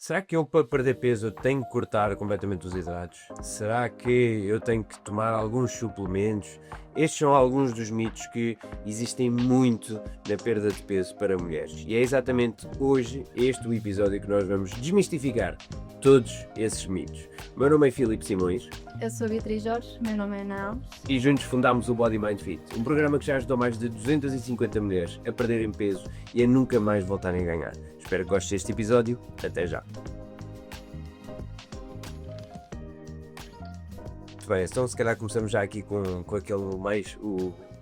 Será que eu, para perder peso, eu tenho que cortar completamente os hidratos? Será que eu tenho que tomar alguns suplementos? Estes são alguns dos mitos que existem muito na perda de peso para mulheres. E é exatamente hoje este o episódio que nós vamos desmistificar todos esses mitos. O meu nome é Filipe Simões Eu sou a Beatriz Jorge, meu nome é Ana Alves. e juntos fundámos o Body Mind Fit, um programa que já ajudou mais de 250 mulheres a perderem peso e a nunca mais voltarem a ganhar. Espero que gostes deste episódio. Até já! Muito bem, então se calhar começamos já aqui com aquele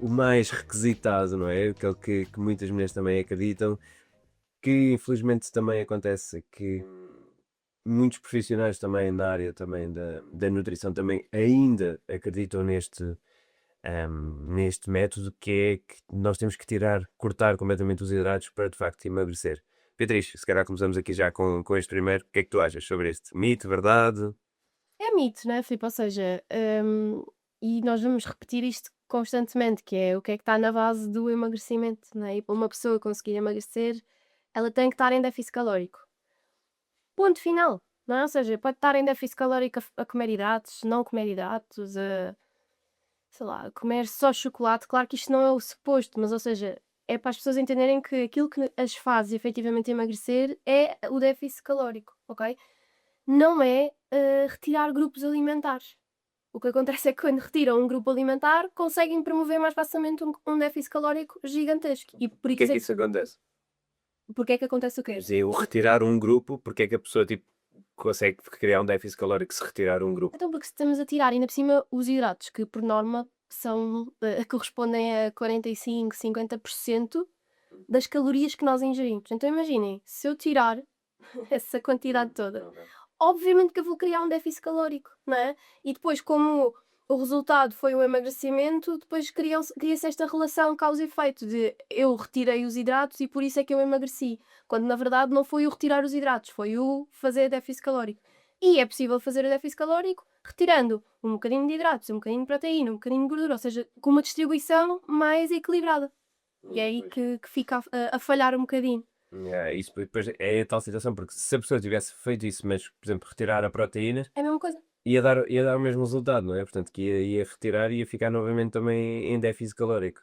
o mais requisitado, não é? Aquele que muitas mulheres também acreditam, que infelizmente também acontece, que muitos profissionais também na área também da nutrição também ainda acreditam neste método, que é que nós temos que cortar completamente os hidratos para de facto emagrecer. Beatriz, se calhar começamos aqui já com este primeiro. O que é que tu achas sobre este mito, verdade? É mito, né, Filipe? Ou seja, e nós vamos repetir isto constantemente, que é o que é que está na base do emagrecimento, né? E para uma pessoa conseguir emagrecer, ela tem que estar em déficit calórico. Ponto final, não é? Ou seja, pode estar em déficit calórico a comer hidratos, não comer hidratos, sei lá, a comer só chocolate. Claro que isto não é o suposto, mas ou seja, é para as pessoas entenderem que aquilo que as faz efetivamente emagrecer é o déficit calórico, ok? Não é, retirar grupos alimentares. O que acontece é que quando retiram um grupo alimentar, conseguem promover mais facilmente um déficit calórico gigantesco. E por Porquê é isso que é isso acontece? porque é que acontece o quê? Mas eu retirar um grupo, porque é que a pessoa tipo, consegue criar um déficit calórico se retirar um grupo? Então, porque se estamos a tirar ainda por cima os hidratos, que por norma são, correspondem a 45, 50% das calorias que nós ingerimos. Então imaginem, se eu tirar essa quantidade toda, Ok. obviamente que eu vou criar um déficit calórico, não é? E depois, como o resultado foi o emagrecimento, depois cria-se esta relação causa e efeito de eu retirei os hidratos e por isso é que eu emagreci, quando na verdade não foi o retirar os hidratos, foi o fazer déficit calórico. E é possível fazer o déficit calórico retirando um bocadinho de hidratos, um bocadinho de proteína, um bocadinho de gordura, ou seja, com uma distribuição mais equilibrada. E é aí Pois. que fica a falhar um bocadinho. Isso depois é a tal situação, porque se a pessoa tivesse feito isso, mas, por exemplo, retirar a proteína, É a mesma coisa. ia dar o mesmo resultado, não é? Portanto, que ia retirar e ia ficar novamente também em déficit calórico.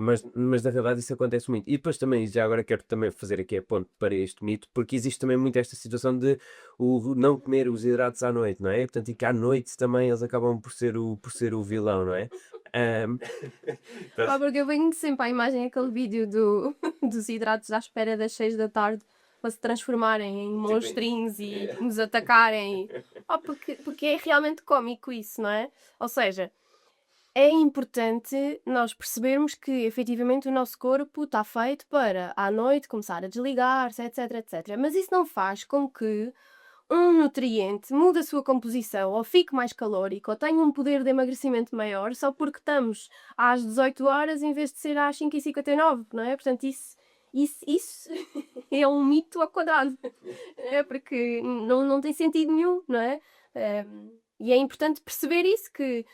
Mas na realidade isso acontece muito. E depois também, já agora quero também fazer aqui a ponto para este mito, porque existe também muito esta situação de o não comer os hidratos à noite, não é? Portanto, e que à noite também eles acabam por ser o vilão, não é? Ahm, Pá, porque eu venho sempre à imagem aquele vídeo dos hidratos à espera das 6 da tarde para se transformarem em monstrinhos e nos atacarem. Porque é realmente cómico isso, não é? Ou seja, é importante nós percebermos que efetivamente o nosso corpo está feito para à noite começar a desligar-se, etc, etc. Mas isso não faz com que um nutriente mude a sua composição ou fique mais calórico ou tenha um poder de emagrecimento maior só porque estamos às 18 horas em vez de ser às 5h59, não é? Portanto, isso é um mito ao quadrado. É porque não tem sentido nenhum, não é? E é importante perceber isso, que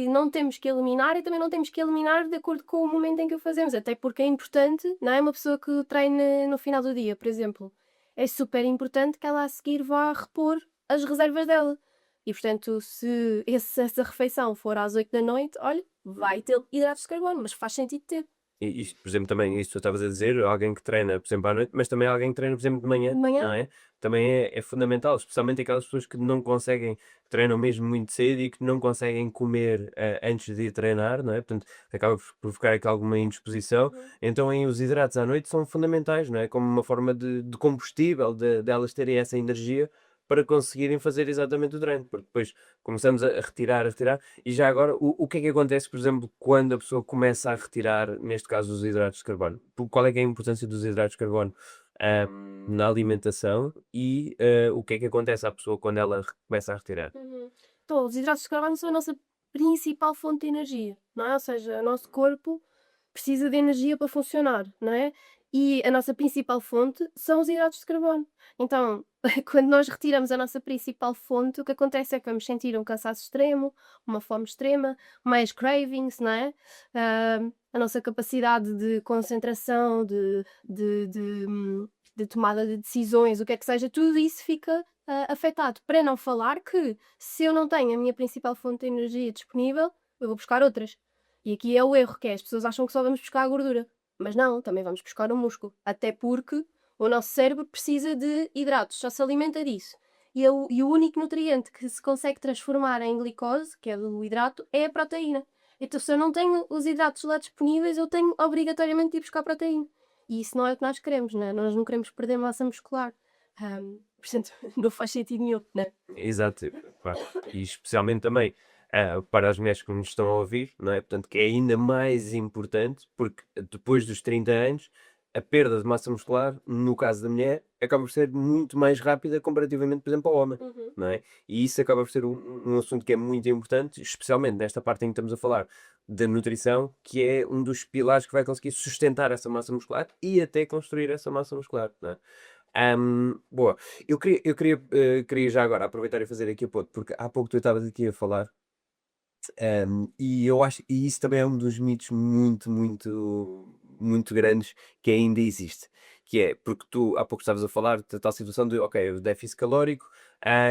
não temos que eliminar e também não temos que eliminar de acordo com o momento em que o fazemos, até porque é importante, não é? Uma pessoa que treine no final do dia, por exemplo, é super importante que ela a seguir vá repor as reservas dela. E portanto, se essa refeição for às 8 da noite, olha, vai ter hidratos de carbono, mas faz sentido ter. E isto, por exemplo, também, isso que tu estavas a dizer, alguém que treina, por exemplo, à noite, mas também alguém que treina, por exemplo, de De manhã, manhã, não é? Também é fundamental, especialmente aquelas pessoas que não conseguem, que treinam mesmo muito cedo e que não conseguem comer antes de ir treinar, não é? Portanto, acaba por provocar aqui alguma indisposição. uhum, Então, aí, os hidratos à noite são fundamentais, não é? Como uma forma de combustível, de elas terem essa energia para conseguirem fazer exatamente o treino, porque depois começamos a retirar, a retirar. E já agora, o que é que acontece, por exemplo, quando a pessoa começa a retirar, neste caso, os hidratos de carbono? Qual é que é a importância dos hidratos de carbono, na alimentação e o que é que acontece à pessoa quando ela começa a retirar? uhum. Então, os hidratos de carbono são a nossa principal fonte de energia, não é? Ou seja, o nosso corpo precisa de energia para funcionar, não é? E a nossa principal fonte são os hidratos de carbono. Então, quando nós retiramos a nossa principal fonte, o que acontece é que vamos sentir um cansaço extremo, uma fome extrema, mais cravings, não é? A nossa capacidade de concentração, de de tomada de decisões, o que é que seja, tudo isso fica afetado. Para não falar que se eu não tenho a minha principal fonte de energia disponível, eu vou buscar outras. E aqui é o erro, que é as pessoas acham que só vamos buscar a gordura. Mas não, também vamos buscar o músculo. Até porque o nosso cérebro precisa de hidratos, só se alimenta disso. E o único nutriente que se consegue transformar em glicose, que é do hidrato, é a proteína. Então, se eu não tenho os hidratos lá disponíveis, eu tenho obrigatoriamente de ir buscar proteína. E isso não é o que nós queremos, né? Nós não queremos perder massa muscular. Portanto, não faz sentido nenhum, né? Exato, pá, e especialmente também para as mulheres que nos estão a ouvir, não é? Portanto, que é ainda mais importante, porque depois dos 30 anos, a perda de massa muscular, no caso da mulher, acaba por ser muito mais rápida comparativamente, por exemplo, ao homem, Uhum. não é? E isso acaba por ser um assunto que é muito importante, especialmente nesta parte em que estamos a falar da nutrição, que é um dos pilares que vai conseguir sustentar essa massa muscular e até construir essa massa muscular, não é? Boa. Queria já agora aproveitar e fazer aqui a ponto, porque há pouco tu estavas aqui a falar, e eu acho, e isso também é um dos mitos muito grandes que ainda existe, que é porque tu há pouco estavas a falar da tal situação de, ok, o déficit calórico,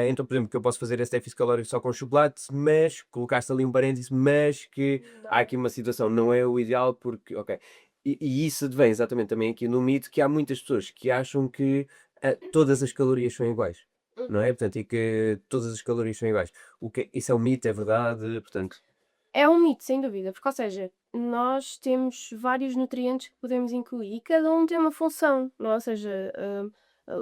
então, por exemplo, que eu posso fazer esse déficit calórico só com chocolate, mas colocaste ali um parênteses, mas que há aqui uma situação, não é o ideal porque, ok. E isso vem exatamente também aqui no mito que há muitas pessoas que acham que todas as calorias são iguais, não é? Portanto, e que todas as calorias são iguais. Isso é um mito, é verdade, portanto. É um mito, sem dúvida, porque, ou seja, nós temos vários nutrientes que podemos incluir e cada um tem uma função, não é? Ou seja,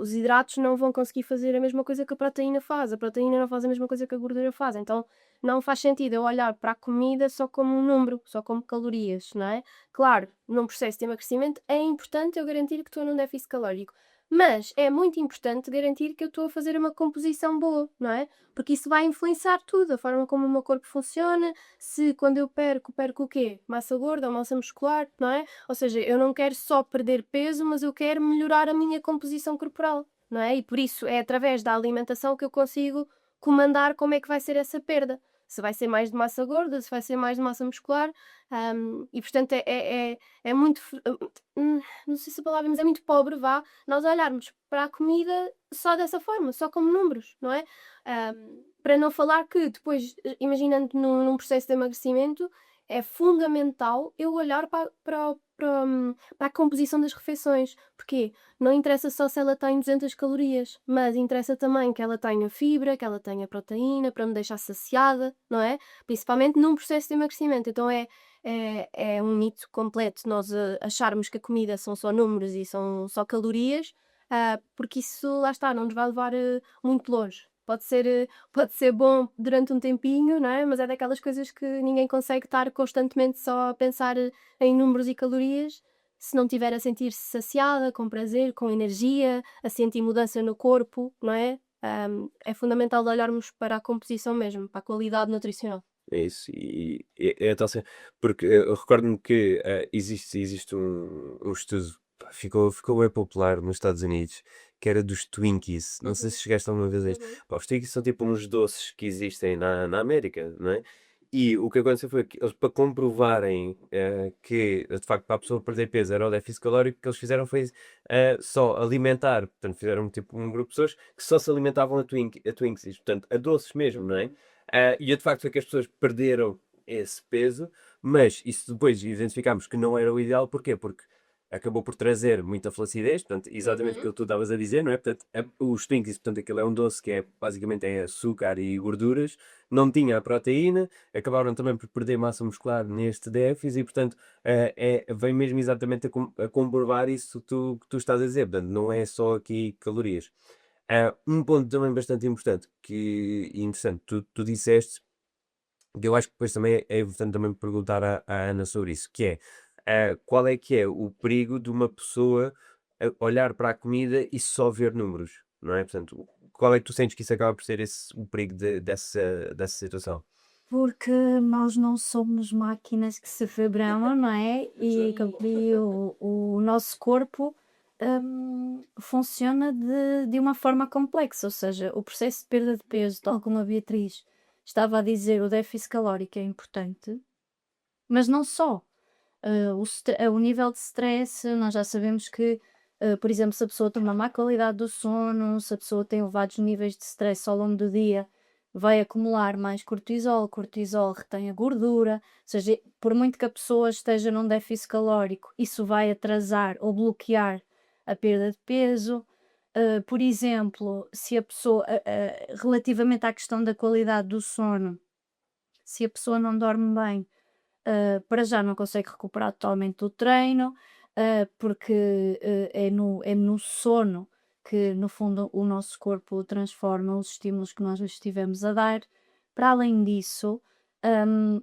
os hidratos não vão conseguir fazer a mesma coisa que a proteína não faz a mesma coisa que a gordura faz, então não faz sentido eu olhar para a comida só como um número, só como calorias, não é? Claro, num processo de emagrecimento é importante eu garantir que estou num déficit calórico, mas é muito importante garantir que eu estou a fazer uma composição boa, não é? Porque isso vai influenciar tudo, a forma como o meu corpo funciona, se quando eu perco o quê? Massa gorda ou massa muscular, não é? Ou seja, eu não quero só perder peso, mas eu quero melhorar a minha composição corporal, não é? E por isso é através da alimentação que eu consigo comandar como é que vai ser essa perda. Se vai ser mais de massa gorda, se vai ser mais de massa muscular, e portanto é muito, não sei se a palavra, mas é muito pobre, vá, nós olharmos para a comida só dessa forma, só como números, não é? Para não falar que depois, imaginando num processo de emagrecimento, é fundamental eu olhar para a composição das refeições. Porquê? Não interessa só se ela tem 200 calorias, mas interessa também que ela tenha fibra, que ela tenha proteína, para me deixar saciada, não é? Principalmente num processo de emagrecimento. Então é um mito completo nós acharmos que a comida são só números e são só calorias, porque isso, lá está, não nos vai levar muito longe. Pode ser bom durante um tempinho, não é? Mas é daquelas coisas que ninguém consegue estar constantemente só a pensar em números e calorias, se não estiver a sentir-se saciada, com prazer, com energia, a sentir mudança no corpo, não é? É fundamental olharmos para a composição mesmo, para a qualidade nutricional. É isso, e é tal cena, porque eu recordo-me que existe um estudo, pá, ficou bem popular nos Estados Unidos, que era dos Twinkies. Não sei Uhum, se chegaste alguma vez a isto. uhum, Pá, os Twinkies são tipo uns doces que existem na América, não é? E o que aconteceu foi que eles, para comprovarem que de facto para a pessoa perder peso era o déficit calórico, o que eles fizeram foi só alimentar, portanto, fizeram tipo um grupo de pessoas que só se alimentavam a Twinkies, portanto, a doces mesmo, não é? uhum. E de facto foi que as pessoas perderam esse peso, mas isso depois identificámos que não era o ideal, porquê? Porque acabou por trazer muita flacidez, portanto, exatamente o Uhum. que tu estavas a dizer, não é? Portanto, os Twinkies, portanto, aquilo é um doce que é basicamente é açúcar e gorduras, não tinha a proteína, acabaram também por perder massa muscular neste déficit e, portanto, vem mesmo exatamente a comprovar isso que tu estás a dizer, portanto, não é só aqui calorias. Um ponto também bastante importante e interessante, tu disseste, que eu acho que depois também é importante também perguntar à Ana sobre isso, que é qual é que é o perigo de uma pessoa olhar para a comida e só ver números, não é? Portanto, qual é que tu sentes que isso acaba por ser o perigo dessa situação? Porque nós não somos máquinas que se reprogramam, não é? E o nosso corpo, funciona de uma forma complexa, ou seja, o processo de perda de peso, tal como a Beatriz estava a dizer, o déficit calórico é importante, mas não só. O nível de stress, nós já sabemos que Por exemplo, se a pessoa tem uma má qualidade do sono, se a pessoa tem elevados níveis de stress ao longo do dia, vai acumular mais cortisol, cortisol retém a gordura, ou seja, por muito que a pessoa esteja num déficit calórico, isso vai atrasar ou bloquear a perda de peso. Por exemplo, se a pessoa, relativamente à questão da qualidade do sono, se a pessoa não dorme bem, para já não consegue recuperar totalmente do treino, porque é no sono que, no fundo, o nosso corpo transforma os estímulos que nós lhe estivemos a dar. Para além disso,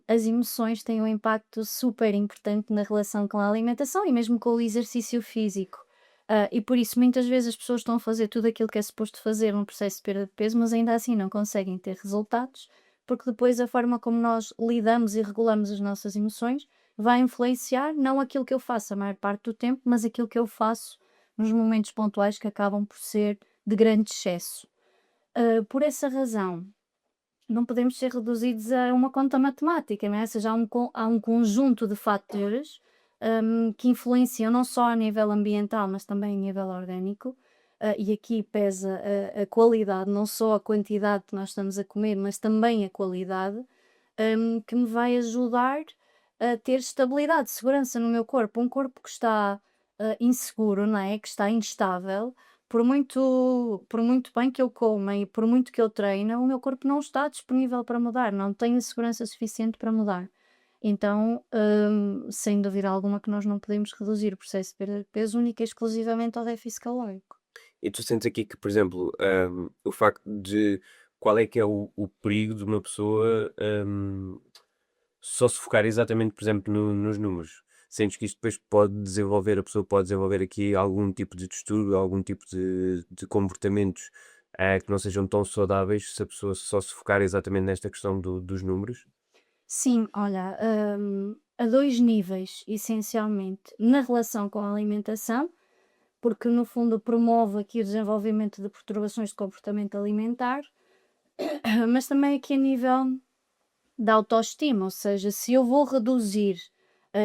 as emoções têm um impacto super importante na relação com a alimentação e mesmo com o exercício físico. E por isso, muitas vezes, as pessoas estão a fazer tudo aquilo que é suposto fazer num processo de perda de peso, mas ainda assim não conseguem ter resultados, porque depois a forma como nós lidamos e regulamos as nossas emoções vai influenciar não aquilo que eu faço a maior parte do tempo, mas aquilo que eu faço nos momentos pontuais que acabam por ser de grande excesso. Por essa razão, não podemos ser reduzidos a uma conta matemática, não é? Ou seja, há um conjunto de fatores que influenciam não só a nível ambiental, mas também a nível orgânico. E aqui pesa a qualidade, não só a quantidade que nós estamos a comer, mas também a qualidade, que me vai ajudar a ter estabilidade, segurança no meu corpo. Um corpo que está inseguro, não é? Que está instável, por muito bem que eu coma e por muito que eu treine, o meu corpo não está disponível para mudar, não tenho segurança suficiente para mudar. Então, sem dúvida alguma que nós não podemos reduzir o processo de perda de peso única e exclusivamente ao déficit calórico. E tu sentes aqui que, por exemplo, o facto de qual é que é o perigo de uma pessoa só se focar exatamente, por exemplo, nos números? Sentes que isto depois pode desenvolver, a pessoa pode desenvolver aqui algum tipo de distúrbio, algum tipo de comportamentos que não sejam tão saudáveis se a pessoa só se focar exatamente nesta questão dos números? Sim, olha, a 2 níveis, essencialmente, na relação com a alimentação, porque no fundo promove aqui o desenvolvimento de perturbações de comportamento alimentar, mas também aqui a nível da autoestima, ou seja, se eu vou reduzir,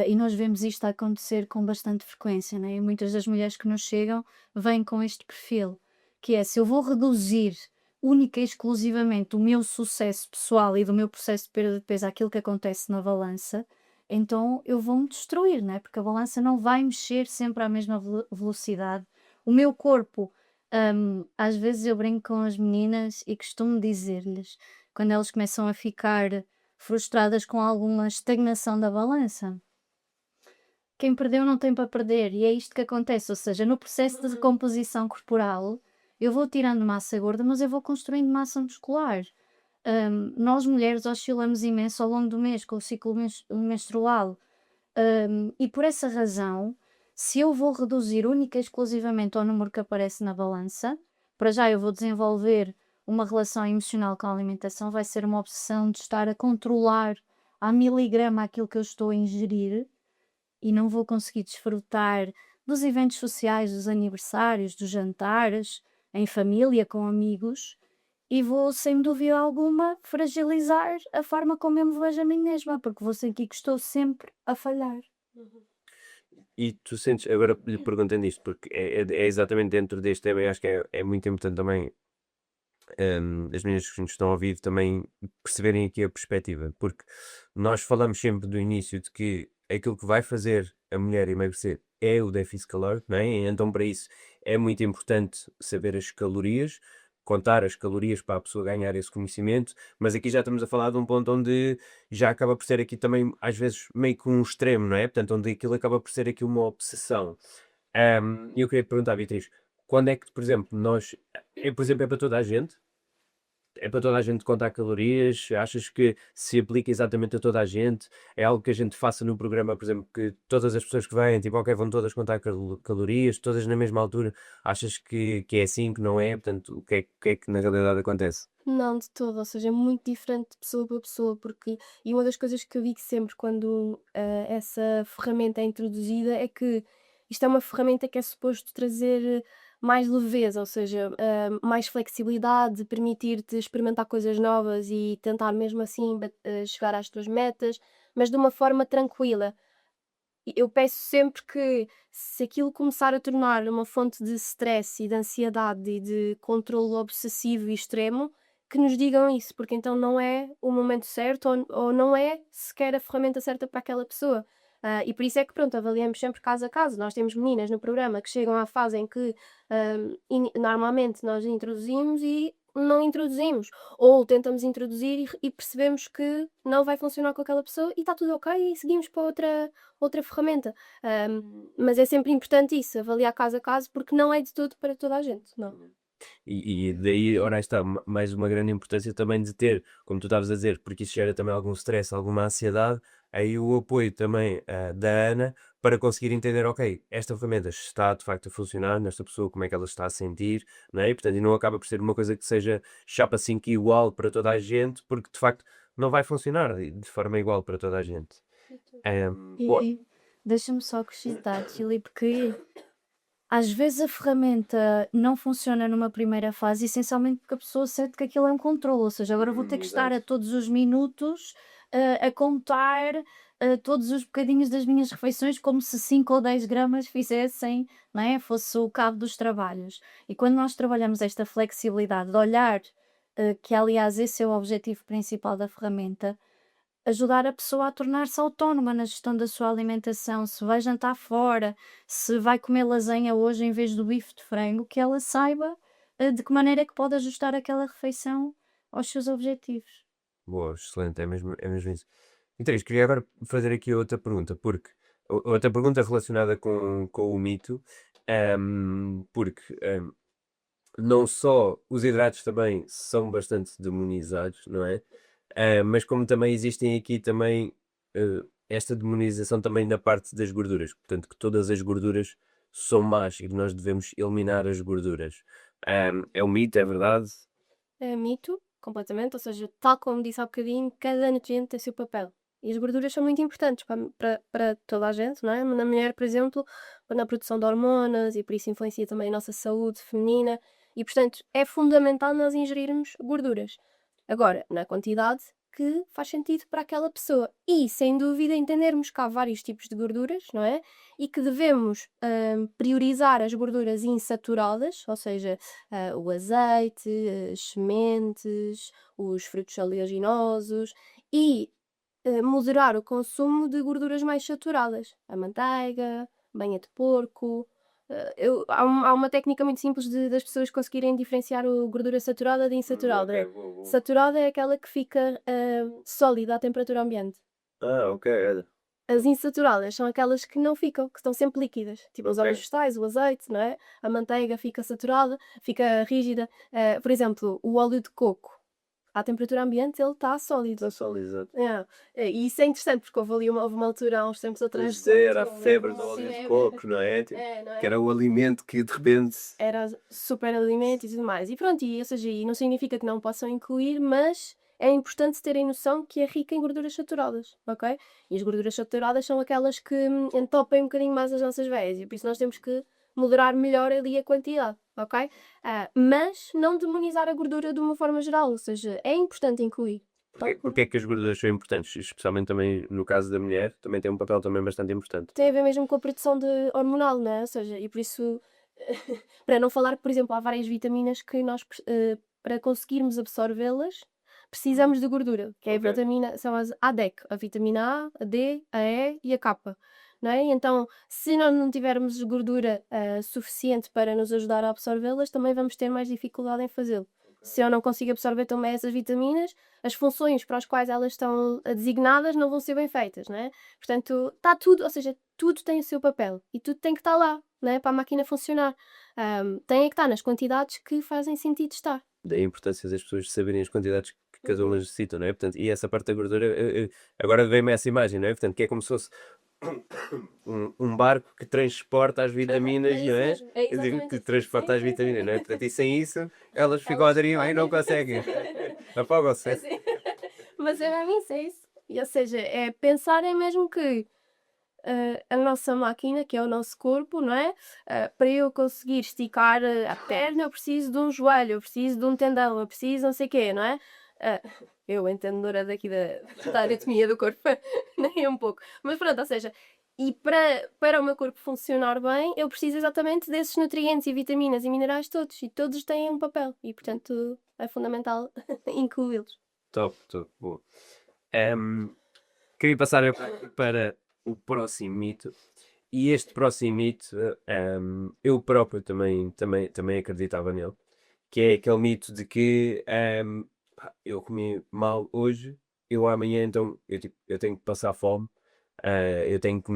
e nós vemos isto a acontecer com bastante frequência, né? E muitas das mulheres que nos chegam vêm com este perfil, que é se eu vou reduzir única e exclusivamente o meu sucesso pessoal e do meu processo de perda de peso àquilo que acontece na balança, então eu vou-me destruir, né? Porque a balança não vai mexer sempre à mesma velocidade. O meu corpo, às vezes eu brinco com as meninas e costumo dizer-lhes, quando elas começam a ficar frustradas com alguma estagnação da balança. Quem perdeu não tem para perder, e é isto que acontece, ou seja, no processo de recomposição corporal, eu vou tirando massa gorda, mas eu vou construindo massa muscular. Nós mulheres oscilamos imenso ao longo do mês com o ciclo menstrual, e por essa razão, se eu vou reduzir única e exclusivamente ao número que aparece na balança, para já eu vou desenvolver uma relação emocional com a alimentação, vai ser uma obsessão de estar a controlar à miligrama aquilo que eu estou a ingerir e não vou conseguir desfrutar dos eventos sociais, dos aniversários, dos jantares, em família, com amigos, e vou, sem dúvida alguma, fragilizar a forma como eu me vejo a mim mesma, porque vou sentir que estou sempre a falhar. E tu sentes, agora lhe perguntando isto, porque é exatamente dentro deste tema, e acho que é muito importante também as meninas que nos estão a ouvir também perceberem aqui a perspectiva, porque nós falamos sempre do início de que aquilo que vai fazer a mulher emagrecer é o déficit calórico, não é? E então para isso é muito importante saber as calorias, contar as calorias para a pessoa ganhar esse conhecimento, mas aqui já estamos a falar de um ponto onde já acaba por ser aqui também, às vezes, meio que um extremo, não é? Portanto, onde aquilo acaba por ser aqui uma obsessão. E eu queria te perguntar, Beatriz, quando é que, por exemplo, por exemplo, é para toda a gente? É para toda a gente contar calorias? Achas que se aplica exatamente a toda a gente? É algo que a gente faça no programa, por exemplo, que todas as pessoas que vêm, tipo, ok, vão todas contar calorias, todas na mesma altura? Achas que é assim, que não é? Portanto, o que é que na realidade acontece? Não, de todo, ou seja, é muito diferente de pessoa para pessoa, porque e uma das coisas que eu digo sempre quando, essa ferramenta é introduzida é que isto é uma ferramenta que é suposto trazer mais leveza, ou seja, mais flexibilidade, permitir-te experimentar coisas novas e tentar mesmo assim chegar às tuas metas, mas de uma forma tranquila. eu peço sempre que, se aquilo começar a tornar uma fonte de stress e de ansiedade e de controle obsessivo e extremo, que nos digam isso, porque então não é o momento certo ou não é sequer a ferramenta certa para aquela pessoa. E por isso é que, pronto, avaliamos sempre caso a caso. Nós temos meninas no programa que chegam à fase em que normalmente nós introduzimos e não introduzimos, ou tentamos introduzir e percebemos que não vai funcionar com aquela pessoa e está tudo ok e seguimos para outra ferramenta. Mas é sempre importante isso, avaliar caso a caso, porque não é de todo para toda a gente, não. E daí, ora aí está, mais uma grande importância também de ter, como tu estavas a dizer, porque isso gera também algum stress, alguma ansiedade, aí o apoio também da Ana para conseguir entender, ok, esta ferramenta está de facto a funcionar nesta pessoa, como é que ela está a sentir, não é? E portanto, e não acaba por ser uma coisa que seja chapa 5 igual para toda a gente, porque de facto não vai funcionar de forma igual para toda a gente. E deixa-me só acrescentar, Filipe, que às vezes a ferramenta não funciona numa primeira fase, essencialmente porque a pessoa sente que aquilo é um controle, ou seja, agora vou ter que estar a todos os minutos a contar todos os bocadinhos das minhas refeições, como se 5 ou 10 gramas fizessem, não é? Fosse o cabo dos trabalhos. E quando nós trabalhamos esta flexibilidade de olhar, que aliás esse é o objetivo principal da ferramenta, ajudar a pessoa a tornar-se autónoma na gestão da sua alimentação, se vai jantar fora, se vai comer lasanha hoje em vez do bife de frango, que ela saiba de que maneira é que pode ajustar aquela refeição aos seus objetivos. Boa, excelente, é mesmo isso. Então, queria agora fazer aqui outra pergunta, porque outra pergunta relacionada com o mito, porque não só os hidratos também são bastante demonizados, não é? Mas como também existem aqui também esta demonização também na parte das gorduras, portanto que todas as gorduras são más e que nós devemos eliminar as gorduras. É um mito, é verdade? É mito, completamente, ou seja, tal como disse há bocadinho, cada nutriente tem o seu papel. E as gorduras são muito importantes para toda a gente, não é? Na mulher, por exemplo, na produção de hormonas e por isso influencia também a nossa saúde feminina e, portanto, é fundamental nós ingerirmos gorduras. Agora, na quantidade que faz sentido para aquela pessoa. E, sem dúvida, entendermos que há vários tipos de gorduras, não é? E que devemos priorizar as gorduras insaturadas, ou seja, o azeite, as sementes, os frutos oleaginosos e moderar o consumo de gorduras mais saturadas, a manteiga, banha de porco. Há uma técnica muito simples das pessoas conseguirem diferenciar a gordura saturada de insaturada. Ok, boa. Saturada é aquela que fica sólida à temperatura ambiente. Ok, olha. As insaturadas são aquelas que não ficam, que estão sempre líquidas, tipo os Ok. óleos vegetais, o azeite, não é? A manteiga fica saturada, fica rígida. Por exemplo, o óleo de coco, à temperatura ambiente, ele está sólido. Está sólido, exato. E isso é interessante, porque houve uma altura, há uns tempos atrás. Pois era a febre do óleo de coco, não é? Tipo, Não é? que era o alimento que de repente. Era super alimento e tudo mais. E pronto, ou seja, e não significa que não possam incluir, mas é importante terem noção que é rica em gorduras saturadas, ok? E as gorduras saturadas são aquelas que entopem um bocadinho mais as nossas veias e por isso nós temos que moderar melhor ali a quantidade, ok? Mas não demonizar a gordura de uma forma geral, ou seja, é importante incluir. Porque é que as gorduras são importantes? Especialmente também no caso da mulher, também tem um papel também bastante importante. Tem a ver mesmo com a produção de hormonal, não é? Ou seja, e por isso, para não falar que, por exemplo, há várias vitaminas que nós, para conseguirmos absorvê-las, precisamos de gordura, que é a Ok. vitamina, são as ADEC, a vitamina A, a D, a E e a K. Não é? Então, se nós não tivermos gordura suficiente para nos ajudar a absorvê-las, também vamos ter mais dificuldade em fazê-lo. Se eu não consigo absorver também essas vitaminas, as funções para as quais elas estão designadas não vão ser bem feitas, não é? Portanto, está tudo, ou seja, tudo tem o seu papel e tudo tem que estar lá, não é? Para a máquina funcionar. Tem é que estar nas quantidades que fazem sentido estar. Daí a importância das pessoas saberem as quantidades que cada uma necessita, não é? Portanto, e essa parte da gordura, agora vem-me essa imagem, não é? Portanto, que é como se fosse um barco que transporta as vitaminas, não é? isso mesmo, é Eu digo exatamente que isso. transporta Sim, as sim, vitaminas, sim. não é? Portanto, e sem isso, elas ficam a deriva e não conseguem. Apagam-se. Assim. Mas é mesmo isso, é isso. E, ou seja, é pensar é mesmo que a nossa máquina, que é o nosso corpo, não é? Para eu conseguir esticar a perna, eu preciso de um joelho, eu preciso de um tendão, eu preciso não sei o quê, não é? Eu, entendedora daqui da anatomia do corpo, nem um pouco. Mas pronto, ou seja, E para o meu corpo funcionar bem, eu preciso exatamente desses nutrientes e vitaminas e minerais todos. E todos têm um papel. E, portanto, é fundamental incluí-los. Top, top, boa. Queria passar para o próximo mito. E este próximo mito, eu próprio também acreditava nele, que é aquele mito de que pá, eu comi mal hoje, eu amanhã então eu tenho que passar fome, eu tenho que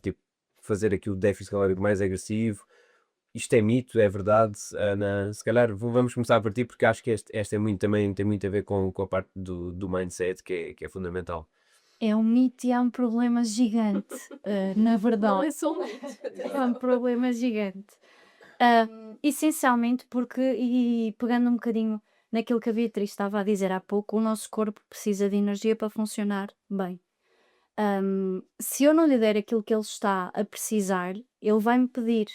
tipo, fazer aqui o déficit calórico mais agressivo. Isto é mito, é verdade. Se calhar vamos começar a partir porque acho que este é muito, também tem muito a ver com a parte do mindset que é fundamental. É um mito e há um problema gigante, na Não verdade. é só um mito. É um problema gigante. Essencialmente porque, e pegando um bocadinho naquilo que a Beatriz estava a dizer há pouco, o nosso corpo precisa de energia para funcionar bem. Se eu não lhe der aquilo que ele está a precisar, ele vai-me pedir.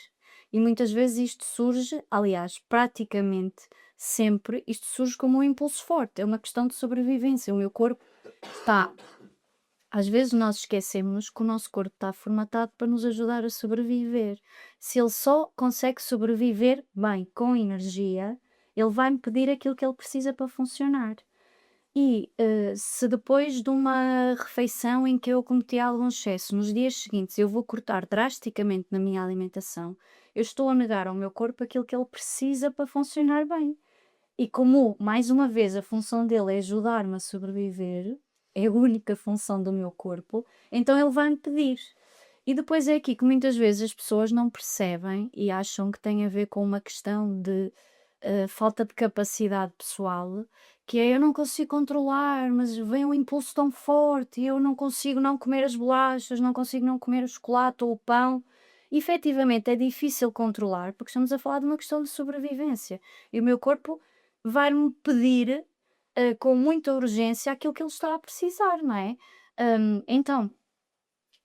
E muitas vezes isto surge, aliás, praticamente sempre, isto surge como um impulso forte, é uma questão de sobrevivência. O meu corpo está. Às vezes nós esquecemos que o nosso corpo está formatado para nos ajudar a sobreviver. Se ele só consegue sobreviver bem com energia, ele vai-me pedir aquilo que ele precisa para funcionar. E se depois de uma refeição em que eu cometi algum excesso, nos dias seguintes eu vou cortar drasticamente na minha alimentação, eu estou a negar ao meu corpo aquilo que ele precisa para funcionar bem. E como, mais uma vez, a função dele é ajudar-me a sobreviver, é a única função do meu corpo, então ele vai-me pedir. E depois é aqui que muitas vezes as pessoas não percebem e acham que tem a ver com uma questão de falta de capacidade pessoal, que é eu não consigo controlar, mas vem um impulso tão forte e eu não consigo não comer as bolachas, não consigo não comer o chocolate ou o pão. E, efetivamente é difícil controlar porque estamos a falar de uma questão de sobrevivência e o meu corpo vai-me pedir com muita urgência aquilo que ele está a precisar, não é? Então,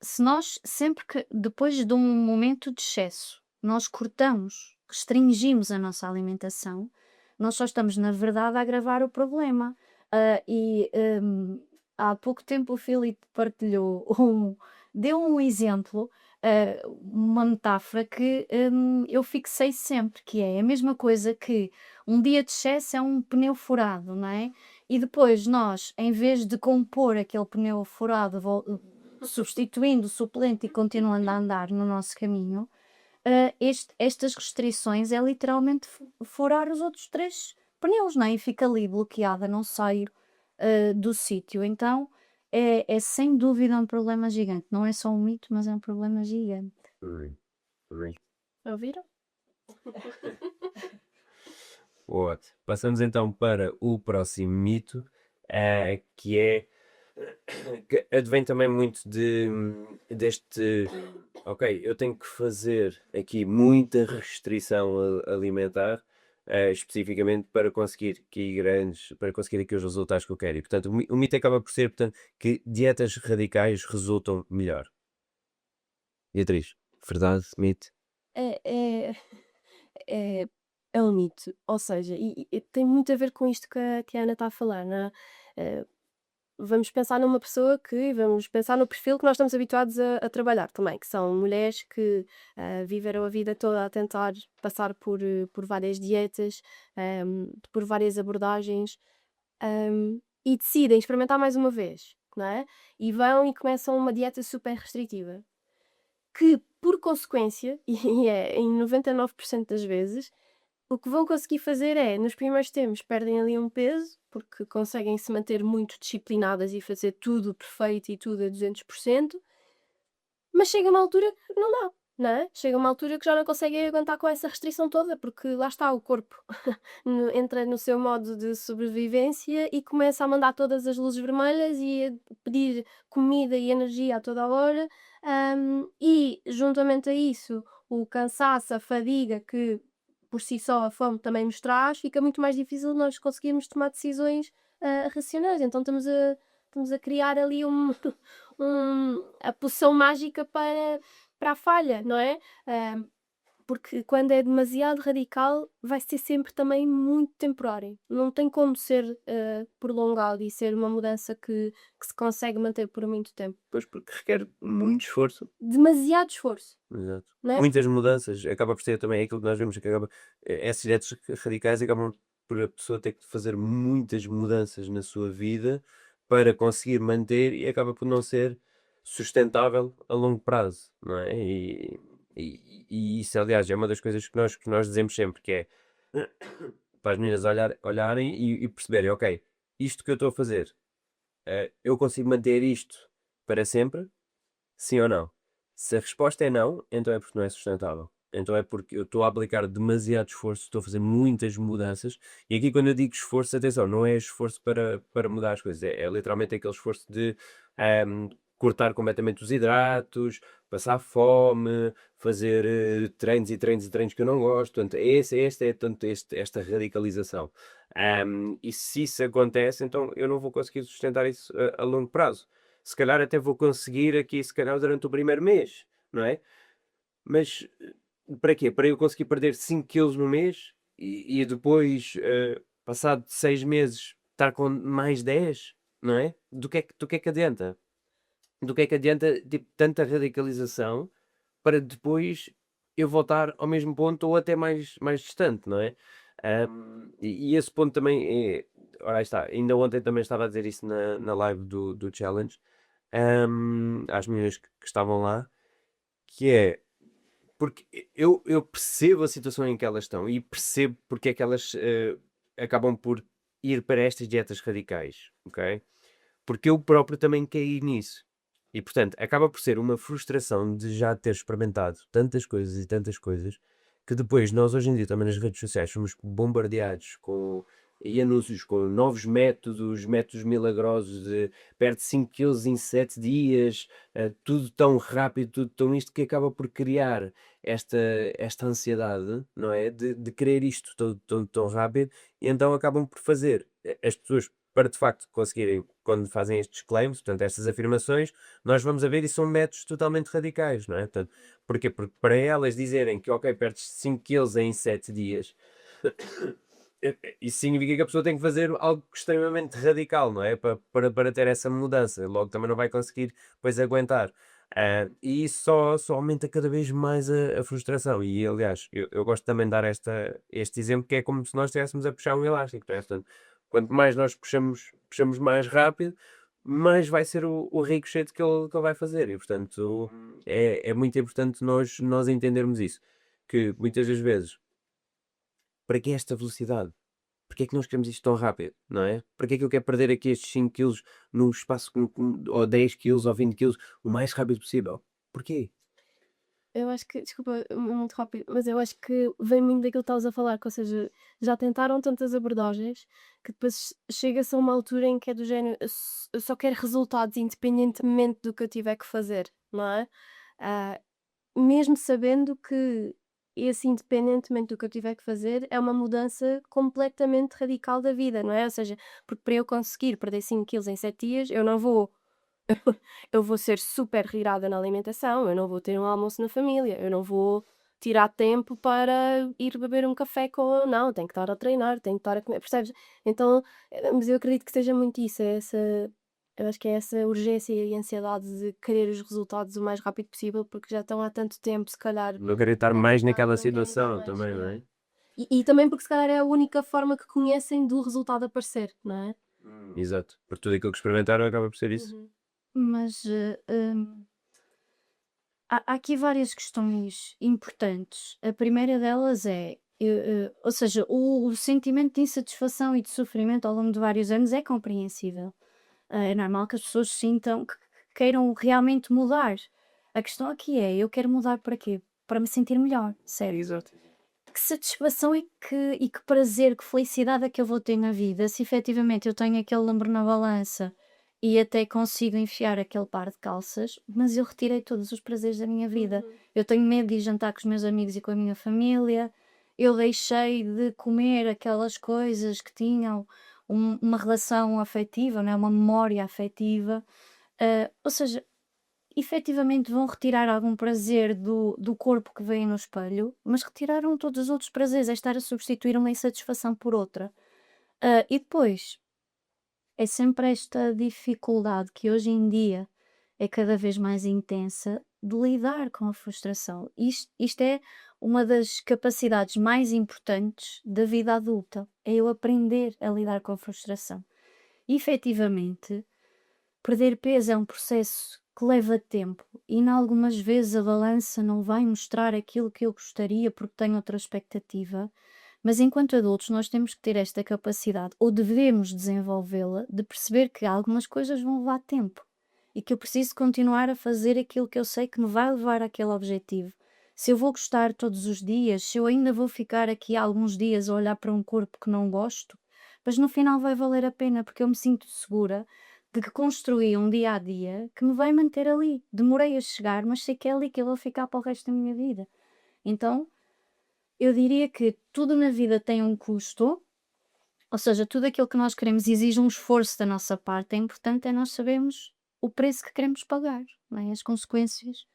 se nós sempre que depois de um momento de excesso, nós cortamos, restringimos a nossa alimentação, nós só estamos, na verdade, a agravar o problema. Há pouco tempo o Filipe partilhou, deu um exemplo, uma metáfora que eu fixei sempre, que é a mesma coisa que um dia de excesso é um pneu furado, não é? E depois nós, em vez de compor aquele pneu furado, substituindo o suplente e continuando a andar no nosso caminho, estas restrições é literalmente furar os outros 3 pneus, não é? E fica ali bloqueada, não sair do sítio. Então é sem dúvida um problema gigante. Não é só um mito, mas é um problema gigante. Ouviram? Boa. Passamos então para o próximo mito, que é que advém também muito deste. Ok, eu tenho que fazer aqui muita restrição alimentar, especificamente para conseguir aqui os resultados que eu quero. E, portanto, o mito acaba por ser, portanto, que dietas radicais resultam melhor. Beatriz, verdade, mito? É, é, é, é um mito. Ou seja, e tem muito a ver com isto que a Ana está a falar, não é? Vamos pensar numa pessoa vamos pensar no perfil que nós estamos habituados a trabalhar também, que são mulheres que viveram a vida toda a tentar passar por várias dietas, por várias abordagens, e decidem experimentar mais uma vez, não é? E vão e começam uma dieta super restritiva, que por consequência, e é em 99% das vezes, o que vão conseguir fazer é, nos primeiros tempos, perdem ali um peso, porque conseguem se manter muito disciplinadas e fazer tudo perfeito e tudo a 200%, mas chega uma altura que não dá, não é? Chega uma altura que já não conseguem aguentar com essa restrição toda, porque lá está o corpo, entra no seu modo de sobrevivência e começa a mandar todas as luzes vermelhas e a pedir comida e energia a toda a hora, e juntamente a isso, o cansaço, a fadiga que por si só a fome também nos traz, fica muito mais difícil nós conseguirmos tomar decisões racionais. Então estamos a criar ali a poção mágica para a falha, não é? porque quando é demasiado radical, vai ser sempre também muito temporário. Não tem como ser prolongado e ser uma mudança que se consegue manter por muito tempo. Pois, porque requer muito esforço. Demasiado esforço, Exato. não é? Muitas mudanças, acaba por ser também aquilo que nós vemos, que acaba, essas dietas radicais acabam por a pessoa ter que fazer muitas mudanças na sua vida para conseguir manter e acaba por não ser sustentável a longo prazo, não é? E isso, aliás, é uma das coisas que nós dizemos sempre, que é para as meninas olharem e perceberem, ok, isto que eu estou a fazer, eu consigo manter isto para sempre? Sim ou não? Se a resposta é não, então é porque não é sustentável. Então é porque eu estou a aplicar demasiado esforço, estou a fazer muitas mudanças. E aqui, quando eu digo esforço, atenção, não é esforço para mudar as coisas, é literalmente aquele esforço de cortar completamente os hidratos, passar fome, fazer treinos e treinos e treinos que eu não gosto. Portanto, esta radicalização. E se isso acontece, então eu não vou conseguir sustentar isso a longo prazo. Se calhar até vou conseguir aqui, se calhar durante o primeiro mês, não é? Mas para quê? Para eu conseguir perder 5 quilos no mês e depois, passado 6 meses, estar com mais 10, não é? Do que é que adianta? Do que é que adianta, tipo, tanta radicalização para depois eu voltar ao mesmo ponto ou até mais distante, não é? E esse ponto também é. Ora, aí está. Ainda ontem também estava a dizer isso na live do Challenge, às meninas que estavam lá, que é porque eu percebo a situação em que elas estão e percebo porque é que elas acabam por ir para estas dietas radicais, ok? Porque eu próprio também caí nisso. E portanto, acaba por ser uma frustração de já ter experimentado tantas coisas, que depois nós hoje em dia também nas redes sociais somos bombardeados com e anúncios com novos métodos milagrosos de perde 5 quilos em 7 dias, tudo tão rápido, tudo tão isto, que acaba por criar esta ansiedade, não é? De querer isto tão rápido, e então acabam por fazer as pessoas para de facto conseguirem, quando fazem estes claims, portanto, estas afirmações, nós vamos a ver e são métodos totalmente radicais, não é? Portanto, porquê? Porque para elas dizerem que, ok, perdes 5 quilos em 7 dias, isso significa que a pessoa tem que fazer algo extremamente radical, não é? Para ter essa mudança. Logo também não vai conseguir depois aguentar. E isso só aumenta cada vez mais a frustração. E aliás, eu gosto também de dar este exemplo, que é como se nós estivéssemos a puxar um elástico, não é? Portanto, quanto mais nós puxamos mais rápido, mais vai ser o ricochete que ele vai fazer. E portanto, é muito importante nós entendermos isso. Que muitas das vezes, para que esta velocidade? Porque é que nós queremos isto tão rápido, não é? Para que é que eu quero perder aqui estes 5 quilos num espaço ou 10 quilos ou 20 quilos o mais rápido possível? Porquê? Eu acho que, desculpa, muito rápido, mas eu acho que vem muito daquilo que estavas a falar, que, ou seja, já tentaram tantas abordagens que depois chega-se a uma altura em que é do género, eu só quero resultados independentemente do que eu tiver que fazer, não é? Ah, mesmo sabendo que esse independentemente do que eu tiver que fazer é uma mudança completamente radical da vida, não é? Ou seja, porque para eu conseguir perder 5 quilos em 7 dias, eu vou ser super regrada na alimentação, eu não vou ter um almoço na família, eu não vou tirar tempo para ir beber um café com. Não, tenho que estar a treinar, tenho que estar a comer, percebes? Então, mas eu acredito que seja muito isso, é essa. Eu acho que é essa urgência e ansiedade de querer os resultados o mais rápido possível, porque já estão há tanto tempo, se calhar, Não quero estar a mais tentar e naquela não querem estar situação mais. também, não Yeah. é? E também porque se calhar é a única forma que conhecem do resultado aparecer, não é? Exato. Por tudo aquilo que experimentaram acaba por ser isso. Uhum. Mas há aqui várias questões importantes. A primeira delas é, ou seja, o sentimento de insatisfação e de sofrimento ao longo de vários anos é compreensível. É normal que as pessoas sintam que queiram realmente mudar. A questão aqui é, eu quero mudar para quê? Para me sentir melhor, certo? Exato. Que satisfação e que prazer, que felicidade é que eu vou ter na vida se efetivamente eu tenho aquele número na balança e até consigo enfiar aquele par de calças, mas eu retirei todos os prazeres da minha vida. Uhum. Eu tenho medo de ir jantar com os meus amigos e com a minha família, eu deixei de comer aquelas coisas que tinham uma relação afetiva, não é? Uma memória afetiva. Ou seja, efetivamente vão retirar algum prazer do corpo que vem no espelho, mas retiraram todos os outros prazeres, é estar a substituir uma insatisfação por outra. E depois, é sempre esta dificuldade que hoje em dia é cada vez mais intensa de lidar com a frustração. Isto é uma das capacidades mais importantes da vida adulta, é eu aprender a lidar com a frustração. E, efetivamente, perder peso é um processo que leva tempo e, em algumas vezes, a balança não vai mostrar aquilo que eu gostaria porque tenho outra expectativa. Mas enquanto adultos nós temos que ter esta capacidade, ou devemos desenvolvê-la, de perceber que algumas coisas vão levar tempo e que eu preciso continuar a fazer aquilo que eu sei que me vai levar àquele objetivo. Se eu vou gostar todos os dias, se eu ainda vou ficar aqui alguns dias a olhar para um corpo que não gosto, mas no final vai valer a pena porque eu me sinto segura de que construí um dia a dia que me vai manter ali. Demorei a chegar, mas sei que é ali que eu vou ficar para o resto da minha vida. Então, eu diria que tudo na vida tem um custo, ou seja, tudo aquilo que nós queremos exige um esforço da nossa parte. É importante nós sabermos o preço que queremos pagar, não é? As consequências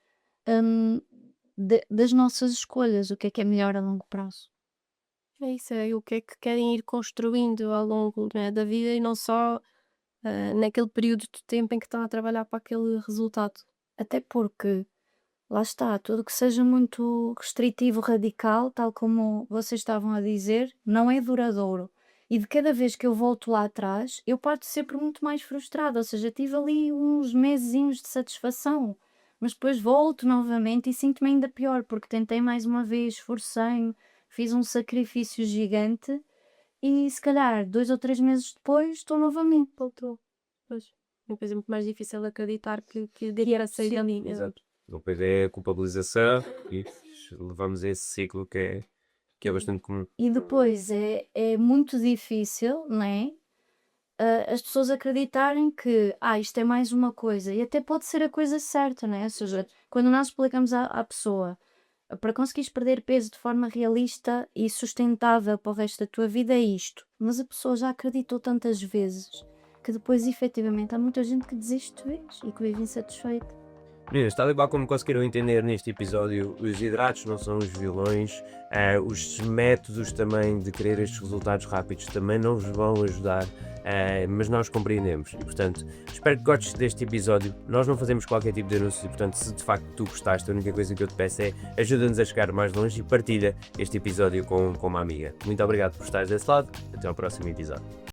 das nossas escolhas, o que é melhor a longo prazo. É isso, é o que é que querem ir construindo ao longo, né, da vida e não só naquele período de tempo em que estão a trabalhar para aquele resultado. Até porque, lá está, tudo que seja muito restritivo, radical, tal como vocês estavam a dizer, não é duradouro. E de cada vez que eu volto lá atrás, eu parto sempre muito mais frustrada. Ou seja, tive ali uns mesezinhos de satisfação, mas depois volto novamente e sinto-me ainda pior, porque tentei mais uma vez, esforcei-me, fiz um sacrifício gigante e se calhar 2 ou 3 meses depois estou novamente. Voltou. Pois. E depois é muito mais difícil acreditar que daria para sair dali. Exato. Depois é a culpabilização e levamos a esse ciclo que é bastante comum. E depois é muito difícil, não é? As pessoas acreditarem que isto é mais uma coisa, e até pode ser a coisa certa, não é? Ou seja, quando nós explicamos à pessoa para conseguires perder peso de forma realista e sustentável para o resto da tua vida é isto, mas a pessoa já acreditou tantas vezes que depois efetivamente há muita gente que desiste de vez e que vive insatisfeita. Meninas, tal e qual como conseguiram entender neste episódio, os hidratos não são os vilões, os métodos também de querer estes resultados rápidos também não vos vão ajudar, mas nós compreendemos e, portanto, espero que gostes deste episódio. Nós não fazemos qualquer tipo de anúncios e, portanto, se de facto tu gostaste, a única coisa que eu te peço é ajuda-nos a chegar mais longe e partilha este episódio com uma amiga. Muito obrigado por estares desse lado, até ao próximo episódio.